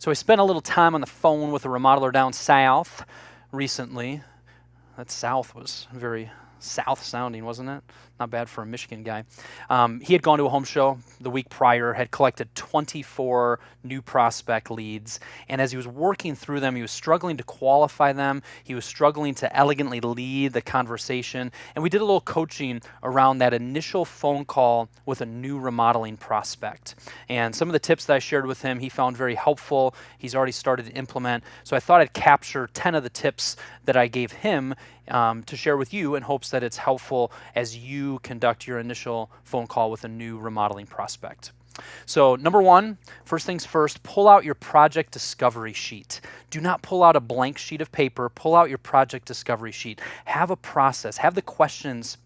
So I spent a little time on the phone with a remodeler down south recently. That south was very south sounding, wasn't it? Not bad for a Michigan guy. He had gone to a home show the week prior, had collected 24 new prospect leads, and as he was working through them, he was struggling to qualify them. He was struggling to elegantly lead the conversation, and we did a little coaching around that initial phone call with a new remodeling prospect. And some of the tips that I shared with him, he found very helpful. He's already started to implement. So I thought I'd capture 10 of the tips that I gave him to share with you in hopes that it's helpful as you conduct your initial phone call with a new remodeling prospect. So number one, first things first, pull out your project discovery sheet. Do not pull out a blank sheet of paper. Pull out your project discovery sheet. Have a process. Have the questions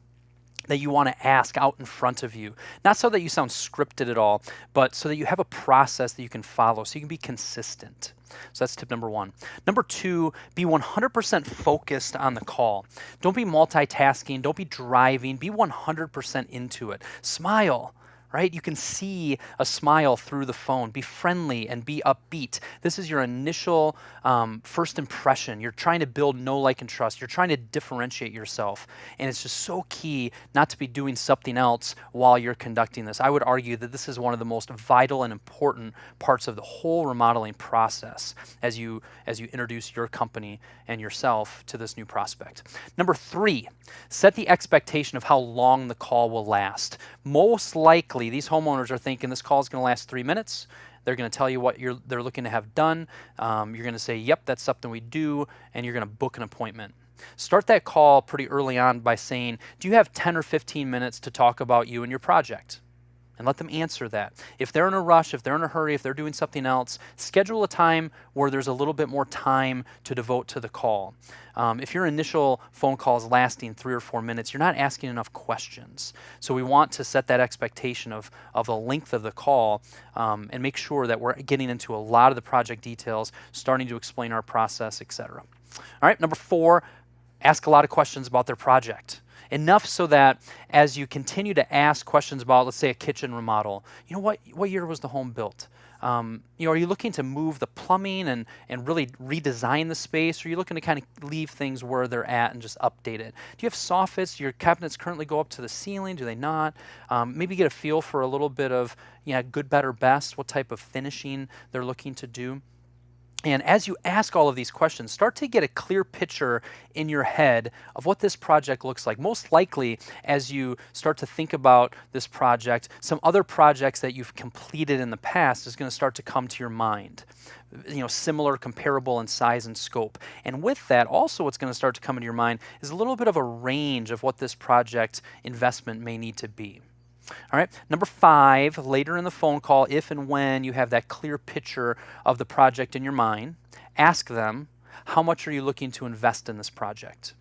that you want to ask out in front of you. Not so that you sound scripted at all, but so that you have a process that you can follow so you can be consistent. So that's tip number one. Number two, be 100% focused on the call. Don't be multitasking. Don't be driving. Be 100% into it. Smile. Right? You can see a smile through the phone. Be friendly and be upbeat. This is your initial first impression. You're trying to build know, like, and trust. You're trying to differentiate yourself. And it's just so key not to be doing something else while you're conducting this. I would argue that this is one of the most vital and important parts of the whole remodeling process as you introduce your company and yourself to this new prospect. Number three, set the expectation of how long the call will last. Most likely, these homeowners are thinking this call is going to last 3 minutes. They're going to tell you what they're looking to have done. You're going to say, yep, that's something we do, and you're going to book an appointment. Start that call pretty early on by saying, do you have 10 or 15 minutes to talk about you and your project? And let them answer that. If they're in a rush, if they're in a hurry, if they're doing something else, schedule a time where there's a little bit more time to devote to the call. If your initial phone call is lasting 3 or 4 minutes, you're not asking enough questions. So we want to set that expectation of the length of the call and make sure that we're getting into a lot of the project details, starting to explain our process, etc. All right, number four, ask a lot of questions about their project. Enough so that as you continue to ask questions about, let's say, a kitchen remodel, what year was the home built? Are you looking to move the plumbing and really redesign the space? Or are you looking to kind of leave things where they're at and just update it? Do you have soffits? Do your cabinets currently go up to the ceiling? Do they not? Maybe get a feel for a little bit of good, better, best, what type of finishing they're looking to do. And as you ask all of these questions, start to get a clear picture in your head of what this project looks like. Most likely, as you start to think about this project, some other projects that you've completed in the past is going to start to come to your mind. Similar, comparable in size and scope. And with that, also what's going to start to come into your mind is a little bit of a range of what this project investment may need to be. All right, number five, later in the phone call, if and when you have that clear picture of the project in your mind, ask them, how much are you looking to invest in this project?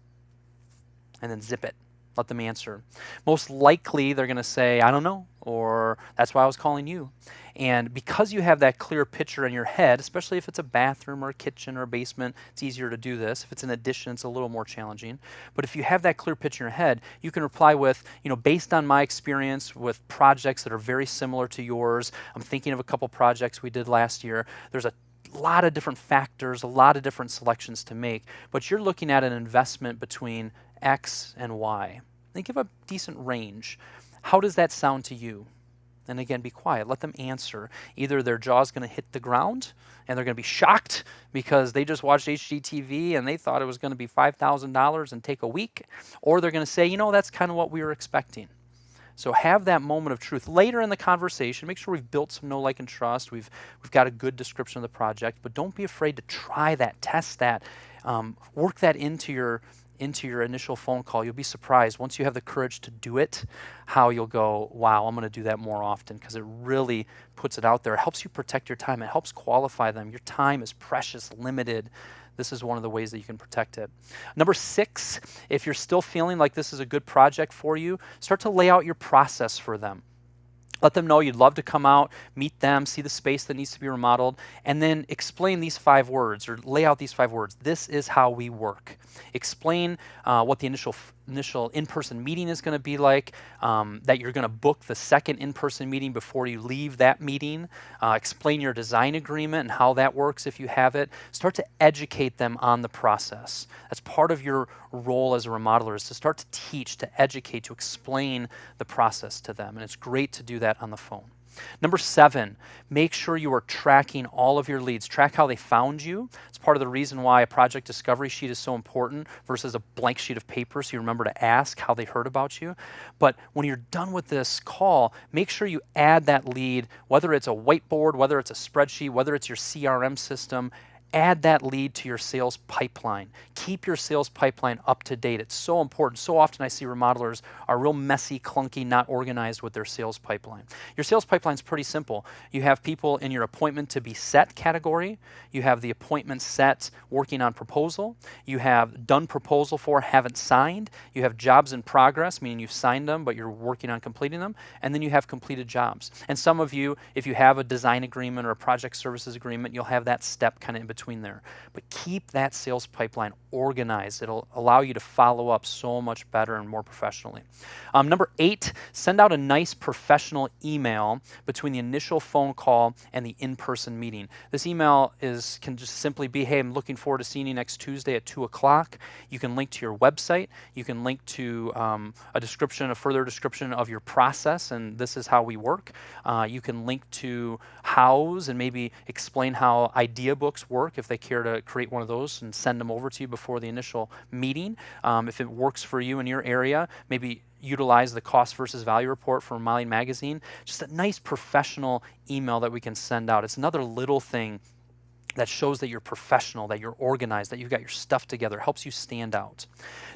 And then zip it. Let them answer. Most likely, they're going to say, I don't know, or that's why I was calling you. And because you have that clear picture in your head, especially if it's a bathroom or a kitchen or a basement, it's easier to do this. If it's an addition, it's a little more challenging. But if you have that clear picture in your head, you can reply with, based on my experience with projects that are very similar to yours, I'm thinking of a couple projects we did last year. There's a lot of different factors, a lot of different selections to make, but you're looking at an investment between X and Y. They give a decent range. How does that sound to you? And again, be quiet. Let them answer. Either their jaw's going to hit the ground and they're going to be shocked because they just watched HGTV and they thought it was going to be $5,000 and take a week, or they're going to say, that's kind of what we were expecting. So have that moment of truth. Later in the conversation, make sure we've built some know, like, and trust. We've got a good description of the project, but don't be afraid to try that, test that, work that into your initial phone call. You'll be surprised once you have the courage to do it, how you'll go, wow, I'm going to do that more often, because it really puts it out there. It helps you protect your time. It helps qualify them. Your time is precious, limited. This is one of the ways that you can protect it. Number six, if you're still feeling like this is a good project for you, start to lay out your process for them. Let them know you'd love to come out, meet them, see the space that needs to be remodeled, and then explain these 5 words or lay out these 5 words. This is how we work. Explain what the initial initial in-person meeting is going to be like, that you're going to book the second in-person meeting before you leave that meeting, explain your design agreement and how that works if you have it. Start to educate them on the process. That's part of your role as a remodeler, is to start to teach, to educate, to explain the process to them. And it's great to do that on the phone. Number 7, make sure you are tracking all of your leads. Track how they found you. It's part of the reason why a project discovery sheet is so important versus a blank sheet of paper, so you remember to ask how they heard about you. But when you're done with this call, make sure you add that lead, whether it's a whiteboard, whether it's a spreadsheet, whether it's your CRM system. Add that lead to your sales pipeline. Keep your sales pipeline up to date. It's so important. So often I see remodelers are real messy, clunky, not organized with their sales pipeline. Your sales pipeline is pretty simple. You have people in your appointment to be set category. You have the appointment set working on proposal. You have done proposal for, haven't signed. You have jobs in progress, meaning you've signed them, but you're working on completing them. And then you have completed jobs. And some of you, if you have a design agreement or a project services agreement, you'll have that step kind of in between there. But keep that sales pipeline organized. It'll allow you to follow up so much better and more professionally. Number 8, send out a nice professional email between the initial phone call and the in-person meeting. This email can just simply be, hey, I'm looking forward to seeing you next Tuesday at 2 o'clock. You can link to your website. You can link to a further description of your process, and this is how we work. You can link to hows and maybe explain how idea books work if they care to create one of those and send them over to you before the initial meeting. If it works for you in your area, maybe utilize the cost versus value report from Remodeling Magazine. Just a nice professional email that we can send out. It's another little thing that shows that you're professional, that you're organized, that you've got your stuff together, helps you stand out.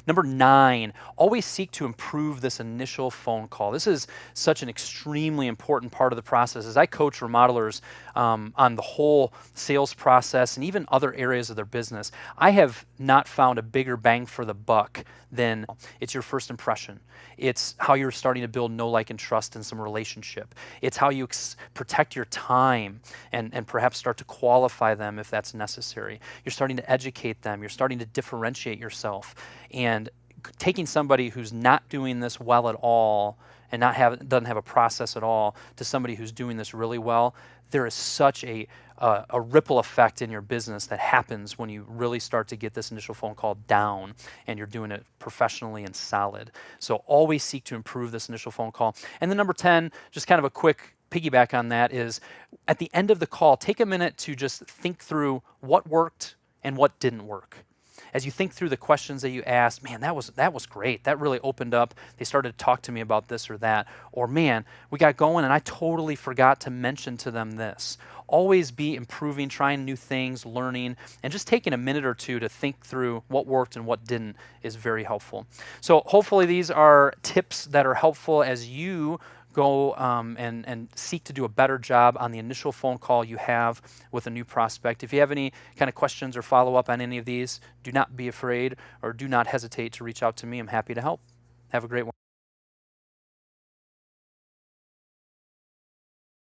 Number 9, always seek to improve this initial phone call. This is such an extremely important part of the process. As I coach remodelers on the whole sales process and even other areas of their business, I have not found a bigger bang for the buck than it's your first impression. It's how you're starting to build know, like, and trust in some relationship. It's how you protect your time and perhaps start to qualify them if that's necessary. You're starting to educate them. You're starting to differentiate yourself. And taking somebody who's not doing this well at all and doesn't have a process at all to somebody who's doing this really well, there is such a ripple effect in your business that happens when you really start to get this initial phone call down and you're doing it professionally and solid. So always seek to improve this initial phone call. And then number 10, just kind of a quick piggyback on that, is at the end of the call, take a minute to just think through what worked and what didn't work. As you think through the questions that you asked, man, that was great. That really opened up. They started to talk to me about this or that. Or, man, we got going and I totally forgot to mention to them this. Always be improving, trying new things, learning, and just taking a minute or two to think through what worked and what didn't is very helpful. So hopefully these are tips that are helpful as you go and seek to do a better job on the initial phone call you have with a new prospect. If you have any kind of questions or follow-up on any of these, do not be afraid or do not hesitate to reach out to me. I'm happy to help. Have a great one.